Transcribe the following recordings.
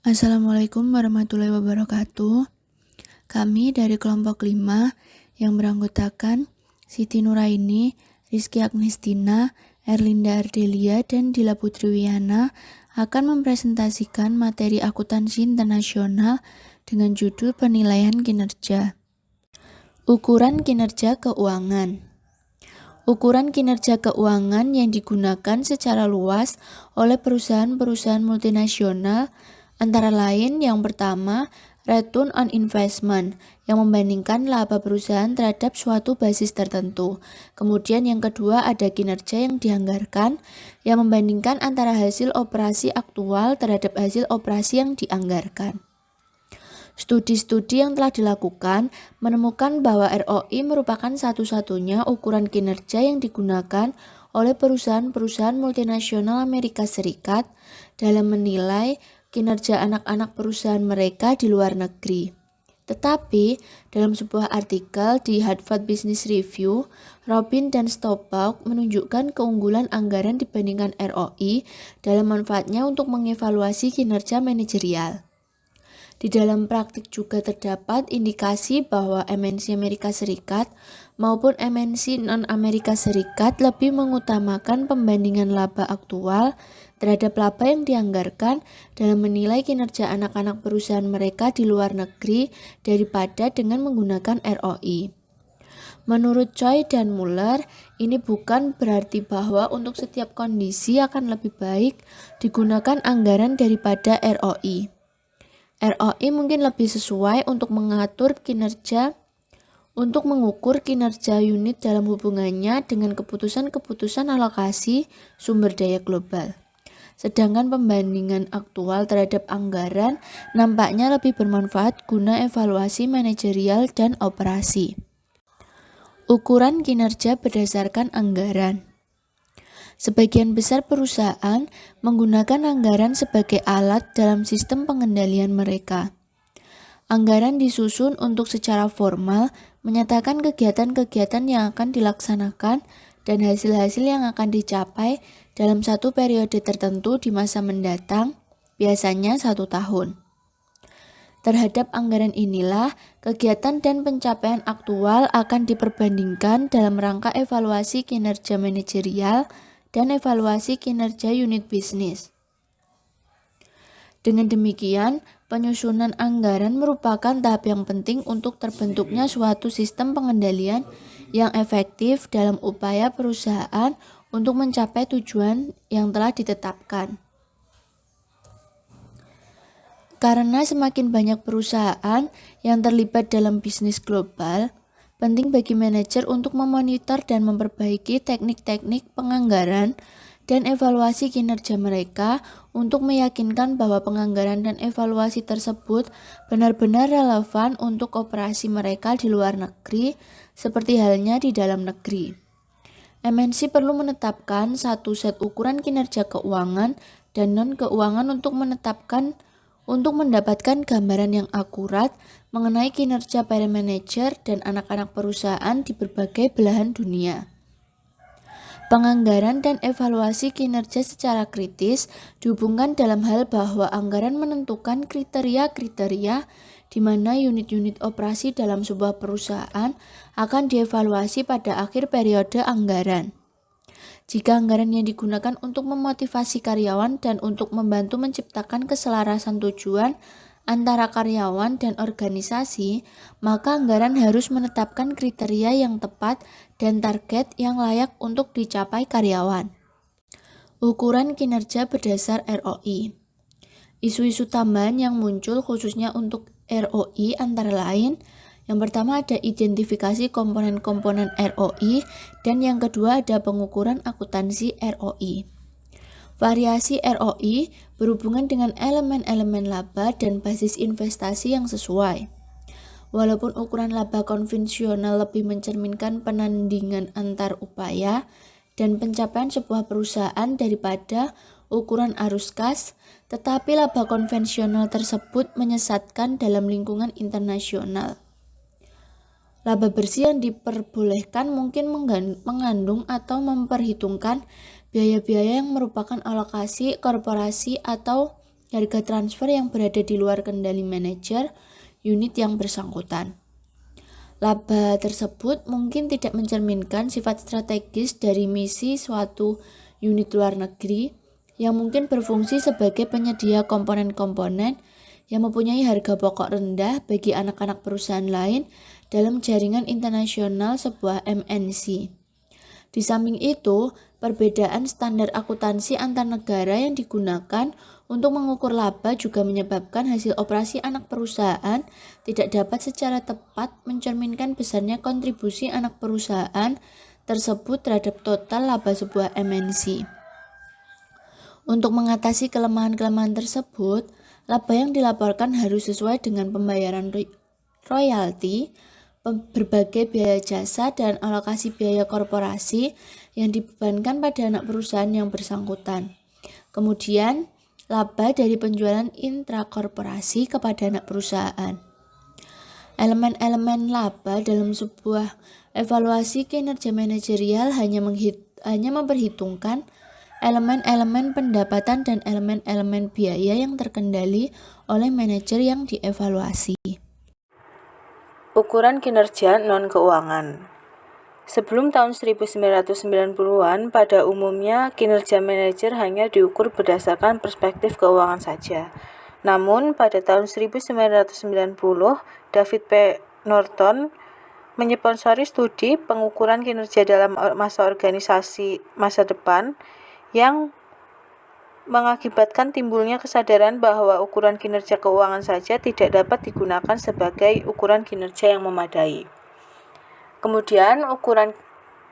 Assalamualaikum warahmatullahi wabarakatuh. Kami dari kelompok 5 yang beranggotakan Siti Nuraini, Rizky Agnestina, Erlinda Ardelia, dan Dila Putri Wiyana akan mempresentasikan materi akuntansi internasional dengan judul penilaian kinerja. Ukuran kinerja keuangan. Ukuran kinerja keuangan yang digunakan secara luas oleh perusahaan-perusahaan multinasional antara lain yang pertama, return on investment yang membandingkan laba perusahaan terhadap suatu basis tertentu. Kemudian yang kedua ada kinerja yang dianggarkan yang membandingkan antara hasil operasi aktual terhadap hasil operasi yang dianggarkan. Studi-studi yang telah dilakukan menemukan bahwa ROI merupakan satu-satunya ukuran kinerja yang digunakan oleh perusahaan-perusahaan multinasional Amerika Serikat dalam menilai kinerja anak-anak perusahaan mereka di luar negeri. Tetapi, dalam sebuah artikel di Harvard Business Review, Robin dan Stoppaugh menunjukkan keunggulan anggaran dibandingkan ROI dalam manfaatnya untuk mengevaluasi kinerja manajerial. Di dalam praktik juga terdapat indikasi bahwa MNC Amerika Serikat maupun MNC non-Amerika Serikat lebih mengutamakan pembandingan laba aktual terhadap laba yang dianggarkan dalam menilai kinerja anak-anak perusahaan mereka di luar negeri daripada dengan menggunakan ROI. Menurut Choi dan Muller, ini bukan berarti bahwa untuk setiap kondisi akan lebih baik digunakan anggaran daripada ROI. ROI mungkin lebih sesuai untuk mengukur kinerja unit dalam hubungannya dengan keputusan-keputusan alokasi sumber daya global. Sedangkan pembandingan aktual terhadap anggaran nampaknya lebih bermanfaat guna evaluasi manajerial dan operasi. Ukuran kinerja berdasarkan anggaran. Sebagian besar perusahaan menggunakan anggaran sebagai alat dalam sistem pengendalian mereka. Anggaran disusun untuk secara formal menyatakan kegiatan-kegiatan yang akan dilaksanakan dan hasil-hasil yang akan dicapai dalam satu periode tertentu di masa mendatang, biasanya 1 tahun. Terhadap anggaran inilah, kegiatan dan pencapaian aktual akan diperbandingkan dalam rangka evaluasi kinerja manajerial dan evaluasi kinerja unit bisnis. Dengan demikian, penyusunan anggaran merupakan tahap yang penting untuk terbentuknya suatu sistem pengendalian yang efektif dalam upaya perusahaan untuk mencapai tujuan yang telah ditetapkan. Karena semakin banyak perusahaan yang terlibat dalam bisnis global, penting bagi manajer untuk memonitor dan memperbaiki teknik-teknik penganggaran dan evaluasi kinerja mereka untuk meyakinkan bahwa penganggaran dan evaluasi tersebut benar-benar relevan untuk operasi mereka di luar negeri, seperti halnya di dalam negeri. MNC perlu menetapkan satu set ukuran kinerja keuangan dan non-keuangan untuk mendapatkan gambaran yang akurat mengenai kinerja para manajer dan anak-anak perusahaan di berbagai belahan dunia. Penganggaran dan evaluasi kinerja secara kritis dihubungkan dalam hal bahwa anggaran menentukan kriteria-kriteria di mana unit-unit operasi dalam sebuah perusahaan akan dievaluasi pada akhir periode anggaran. Jika anggaran yang digunakan untuk memotivasi karyawan dan untuk membantu menciptakan keselarasan tujuan antara karyawan dan organisasi, maka anggaran harus menetapkan kriteria yang tepat dan target yang layak untuk dicapai karyawan. Ukuran kinerja berdasar ROI. Isu-isu tambahan yang muncul khususnya untuk ROI antara lain, yang pertama ada identifikasi komponen-komponen ROI dan yang kedua ada pengukuran akuntansi ROI. Variasi ROI berhubungan dengan elemen-elemen laba dan basis investasi yang sesuai. Walaupun ukuran laba konvensional lebih mencerminkan penandingan antar upaya dan pencapaian sebuah perusahaan daripada ukuran arus kas, tetapi laba konvensional tersebut menyesatkan dalam lingkungan internasional. Laba bersih yang diperbolehkan mungkin mengandung atau memperhitungkan biaya-biaya yang merupakan alokasi korporasi atau harga transfer yang berada di luar kendali manajer unit yang bersangkutan. Laba tersebut mungkin tidak mencerminkan sifat strategis dari misi suatu unit luar negeri yang mungkin berfungsi sebagai penyedia komponen-komponen yang mempunyai harga pokok rendah bagi anak-anak perusahaan lain dalam jaringan internasional sebuah MNC. Di samping itu, perbedaan standar akuntansi antar negara yang digunakan untuk mengukur laba juga menyebabkan hasil operasi anak perusahaan tidak dapat secara tepat mencerminkan besarnya kontribusi anak perusahaan tersebut terhadap total laba sebuah MNC. Untuk mengatasi kelemahan-kelemahan tersebut, laba yang dilaporkan harus sesuai dengan pembayaran royalti, berbagai biaya jasa, dan alokasi biaya korporasi yang dibebankan pada anak perusahaan yang bersangkutan. Kemudian, laba dari penjualan intrakorporasi kepada anak perusahaan. Elemen-elemen laba dalam sebuah evaluasi kinerja manajerial hanya memperhitungkan elemen-elemen pendapatan dan elemen-elemen biaya yang terkendali oleh manajer yang dievaluasi. Ukuran kinerja non-keuangan. Sebelum tahun 1990-an, pada umumnya kinerja manajer hanya diukur berdasarkan perspektif keuangan saja. Namun, pada tahun 1990, David P. Norton menyponsori studi pengukuran kinerja dalam masa organisasi masa depan yang mengakibatkan timbulnya kesadaran bahwa ukuran kinerja keuangan saja tidak dapat digunakan sebagai ukuran kinerja yang memadai. Kemudian, ukuran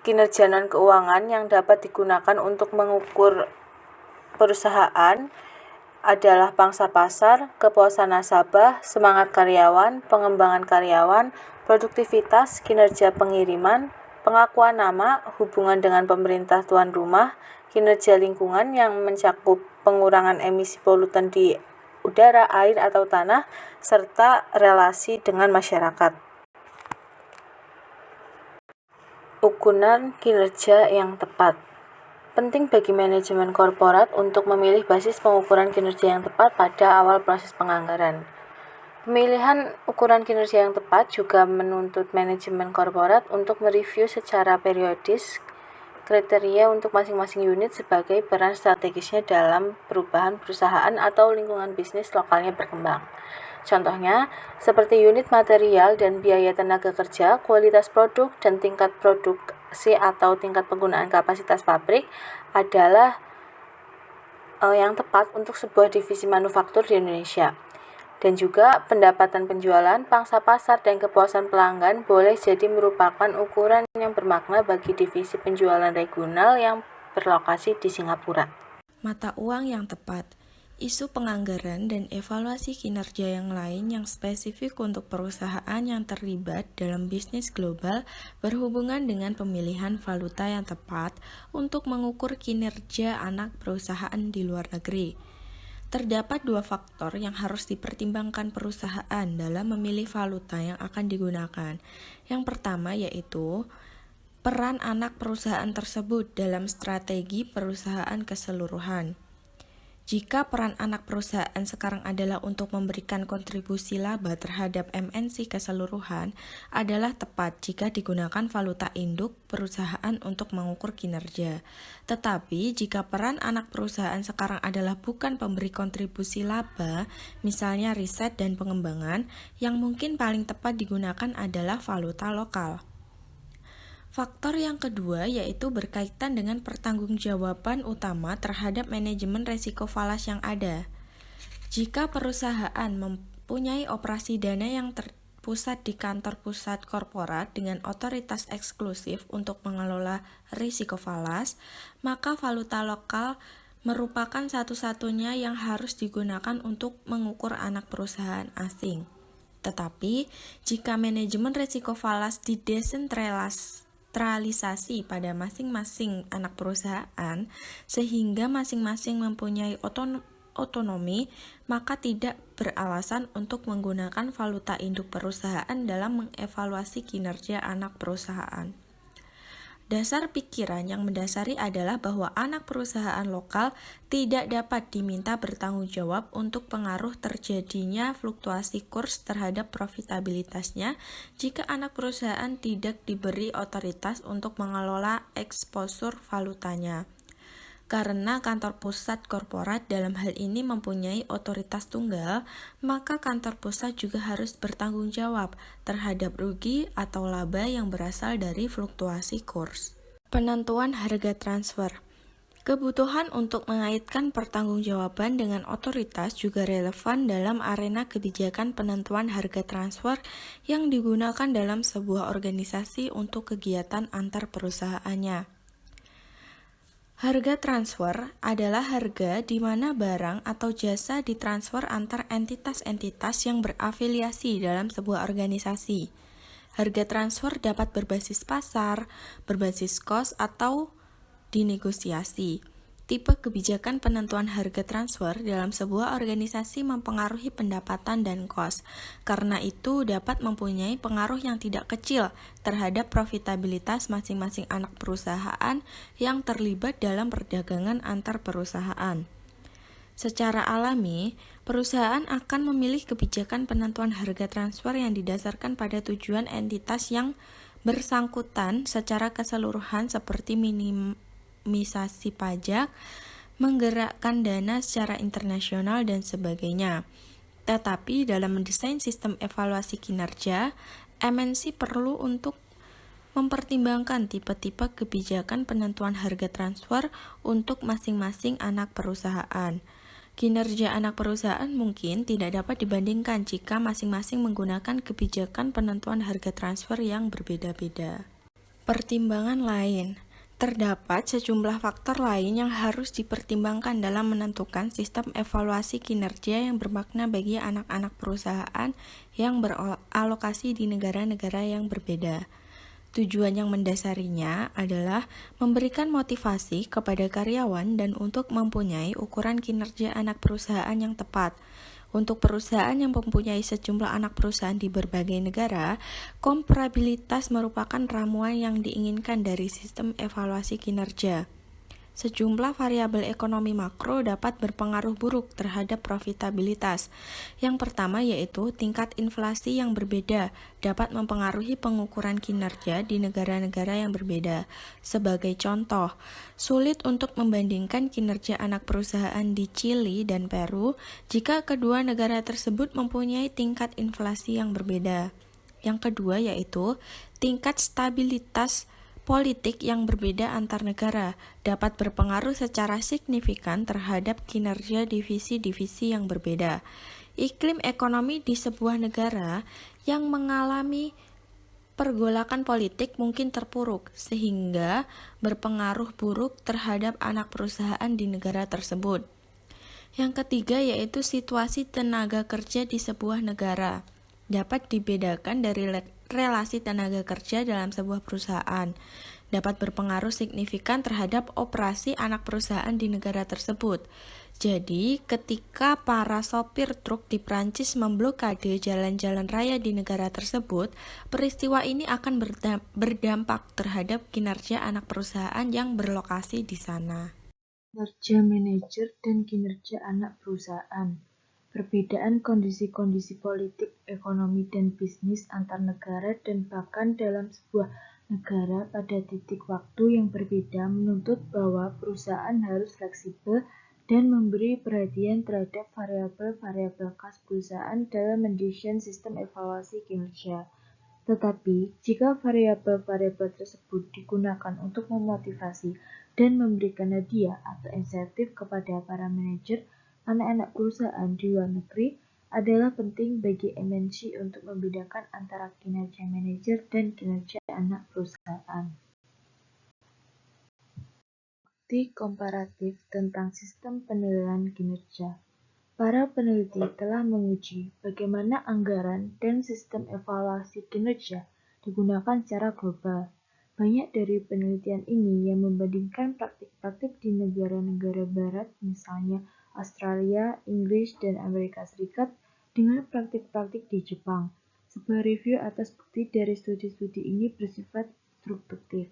kinerja non-keuangan yang dapat digunakan untuk mengukur perusahaan adalah pangsa pasar, kepuasan nasabah, semangat karyawan, pengembangan karyawan, produktivitas, kinerja pengiriman, pengakuan nama, hubungan dengan pemerintah tuan rumah, kinerja lingkungan yang mencakup pengurangan emisi polutan di udara, air, atau tanah, serta relasi dengan masyarakat. Ukuran kinerja yang tepat. Penting bagi manajemen korporat untuk memilih basis pengukuran kinerja yang tepat pada awal proses penganggaran. Pemilihan ukuran kinerja yang tepat juga menuntut manajemen korporat untuk mereview secara periodis kriteria untuk masing-masing unit sebagai peran strategisnya dalam perubahan perusahaan atau lingkungan bisnis lokalnya berkembang. Contohnya, seperti unit material dan biaya tenaga kerja, kualitas produk, dan tingkat produksi atau tingkat penggunaan kapasitas pabrik adalah yang tepat untuk sebuah divisi manufaktur di Indonesia. Dan juga pendapatan penjualan, pangsa pasar, dan kepuasan pelanggan boleh jadi merupakan ukuran yang bermakna bagi divisi penjualan regional yang berlokasi di Singapura. Mata uang yang tepat. Isu penganggaran dan evaluasi kinerja yang lain yang spesifik untuk perusahaan yang terlibat dalam bisnis global berhubungan dengan pemilihan valuta yang tepat untuk mengukur kinerja anak perusahaan di luar negeri. Terdapat dua faktor yang harus dipertimbangkan perusahaan dalam memilih valuta yang akan digunakan. Yang pertama yaitu peran anak perusahaan tersebut dalam strategi perusahaan keseluruhan. Jika peran anak perusahaan sekarang adalah untuk memberikan kontribusi laba terhadap MNC keseluruhan, adalah tepat jika digunakan valuta induk perusahaan untuk mengukur kinerja. Tetapi jika peran anak perusahaan sekarang adalah bukan pemberi kontribusi laba, misalnya riset dan pengembangan, yang mungkin paling tepat digunakan adalah valuta lokal. Faktor yang kedua yaitu berkaitan dengan pertanggungjawaban utama terhadap manajemen resiko falas yang ada. Jika perusahaan mempunyai operasi dana yang terpusat di kantor pusat korporat dengan otoritas eksklusif untuk mengelola risiko falas, maka valuta lokal merupakan satu-satunya yang harus digunakan untuk mengukur anak perusahaan asing. Tetapi, jika manajemen risiko falas didesentralisasi pada masing-masing anak perusahaan sehingga masing-masing mempunyai otonomi, maka tidak beralasan untuk menggunakan valuta induk perusahaan dalam mengevaluasi kinerja anak perusahaan. Dasar pikiran yang mendasari adalah bahwa anak perusahaan lokal tidak dapat diminta bertanggung jawab untuk pengaruh terjadinya fluktuasi kurs terhadap profitabilitasnya jika anak perusahaan tidak diberi otoritas untuk mengelola eksposur valutanya. Karena kantor pusat korporat dalam hal ini mempunyai otoritas tunggal, maka kantor pusat juga harus bertanggung jawab terhadap rugi atau laba yang berasal dari fluktuasi kurs. Penentuan harga transfer. Kebutuhan untuk mengaitkan pertanggungjawaban dengan otoritas juga relevan dalam arena kebijakan penentuan harga transfer yang digunakan dalam sebuah organisasi untuk kegiatan antar perusahaannya. Harga transfer adalah harga di mana barang atau jasa ditransfer antar entitas-entitas yang berafiliasi dalam sebuah organisasi. Harga transfer dapat berbasis pasar, berbasis kos, atau dinegosiasi. Tipe kebijakan penentuan harga transfer dalam sebuah organisasi mempengaruhi pendapatan dan kos. Karena itu dapat mempunyai pengaruh yang tidak kecil terhadap profitabilitas masing-masing anak perusahaan yang terlibat dalam perdagangan antar perusahaan. Secara alami, perusahaan akan memilih kebijakan penentuan harga transfer yang didasarkan pada tujuan entitas yang bersangkutan secara keseluruhan seperti minimalisasi pajak, menggerakkan dana secara internasional, dan sebagainya. Tetapi dalam mendesain sistem evaluasi kinerja, MNC perlu untuk mempertimbangkan tipe-tipe kebijakan penentuan harga transfer untuk masing-masing anak perusahaan. Kinerja anak perusahaan mungkin tidak dapat dibandingkan jika masing-masing menggunakan kebijakan penentuan harga transfer yang berbeda-beda. Pertimbangan lain. Terdapat sejumlah faktor lain yang harus dipertimbangkan dalam menentukan sistem evaluasi kinerja yang bermakna bagi anak-anak perusahaan yang beralokasi di negara-negara yang berbeda. Tujuan yang mendasarinya adalah memberikan motivasi kepada karyawan dan untuk mempunyai ukuran kinerja anak perusahaan yang tepat. Untuk perusahaan yang mempunyai sejumlah anak perusahaan di berbagai negara, komparabilitas merupakan ramuan yang diinginkan dari sistem evaluasi kinerja. Sejumlah variabel ekonomi makro dapat berpengaruh buruk terhadap profitabilitas. Yang pertama yaitu tingkat inflasi yang berbeda dapat mempengaruhi pengukuran kinerja di negara-negara yang berbeda. Sebagai contoh, sulit untuk membandingkan kinerja anak perusahaan di Chili dan Peru jika kedua negara tersebut mempunyai tingkat inflasi yang berbeda. Yang kedua yaitu tingkat stabilitas politik yang berbeda antar negara dapat berpengaruh secara signifikan terhadap kinerja divisi-divisi yang berbeda. Iklim ekonomi di sebuah negara yang mengalami pergolakan politik mungkin terpuruk, sehingga berpengaruh buruk terhadap anak perusahaan di negara tersebut. Yang ketiga yaitu situasi tenaga kerja di sebuah negara. Dapat dibedakan dari relasi tenaga kerja dalam sebuah perusahaan. Dapat berpengaruh signifikan terhadap operasi anak perusahaan di negara tersebut. Jadi, ketika para sopir truk di Prancis memblokade jalan-jalan raya di negara tersebut, peristiwa ini akan berdampak terhadap kinerja anak perusahaan yang berlokasi di sana. Kinerja manajer dan kinerja anak perusahaan. Perbedaan kondisi-kondisi politik, ekonomi, dan bisnis antar negara dan bahkan dalam sebuah negara pada titik waktu yang berbeda menuntut bahwa perusahaan harus fleksibel dan memberi perhatian terhadap variabel-variabel khas perusahaan dalam mendesain sistem evaluasi kinerja. Tetapi, jika variabel-variabel tersebut digunakan untuk memotivasi dan memberikan hadiah atau insentif kepada para manajer, anak-anak perusahaan di luar negeri adalah penting bagi MNC untuk membedakan antara kinerja manajer dan kinerja anak perusahaan. Bukti komparatif tentang sistem penilaian kinerja. Para peneliti telah menguji bagaimana anggaran dan sistem evaluasi kinerja digunakan secara global. Banyak dari penelitian ini yang membandingkan praktik-praktik di negara-negara barat, misalnya Australia, Inggris, dan Amerika Serikat, dengan praktik-praktik di Jepang. Sebuah review atas bukti dari studi-studi ini bersifat strukturtif.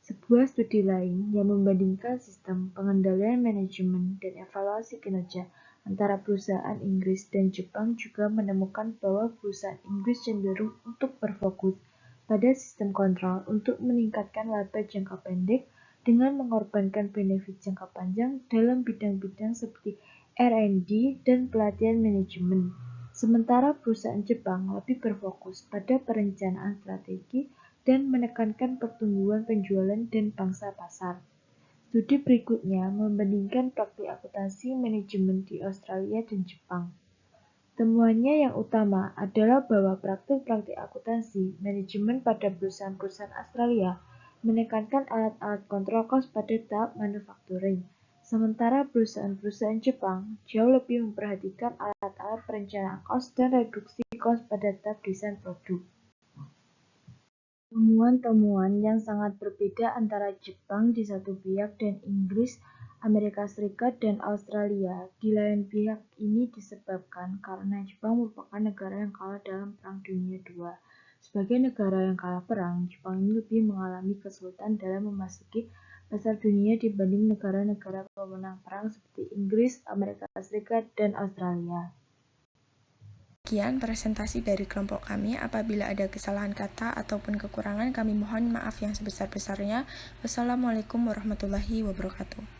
Sebuah studi lain yang membandingkan sistem pengendalian manajemen dan evaluasi kinerja antara perusahaan Inggris dan Jepang juga menemukan bahwa perusahaan Inggris cenderung untuk berfokus pada sistem kontrol untuk meningkatkan laba jangka pendek dengan mengorbankan benefit jangka panjang dalam bidang-bidang seperti R&D dan pelatihan manajemen. Sementara perusahaan Jepang lebih berfokus pada perencanaan strategi dan menekankan pertumbuhan penjualan dan pangsa pasar. Studi berikutnya membandingkan praktik akuntansi manajemen di Australia dan Jepang. Temuannya yang utama adalah bahwa praktik-praktik akuntansi manajemen pada perusahaan-perusahaan Australia menekankan alat-alat kontrol kos pada tahap manufacturing, sementara perusahaan-perusahaan Jepang jauh lebih memperhatikan alat-alat perencanaan kos dan reduksi kos pada tahap desain produk. Temuan-temuan yang sangat berbeda antara Jepang di satu pihak dan Inggris, Amerika Serikat, dan Australia di lain pihak ini disebabkan karena Jepang merupakan negara yang kalah dalam Perang Dunia II. Sebagai negara yang kalah perang, Jepang ini lebih mengalami kesulitan dalam memasuki pasar dunia dibanding negara-negara pemenang perang seperti Inggris, Amerika Serikat, dan Australia. Sekian presentasi dari kelompok kami. Apabila ada kesalahan kata ataupun kekurangan, kami mohon maaf yang sebesar-besarnya. Wassalamualaikum warahmatullahi wabarakatuh.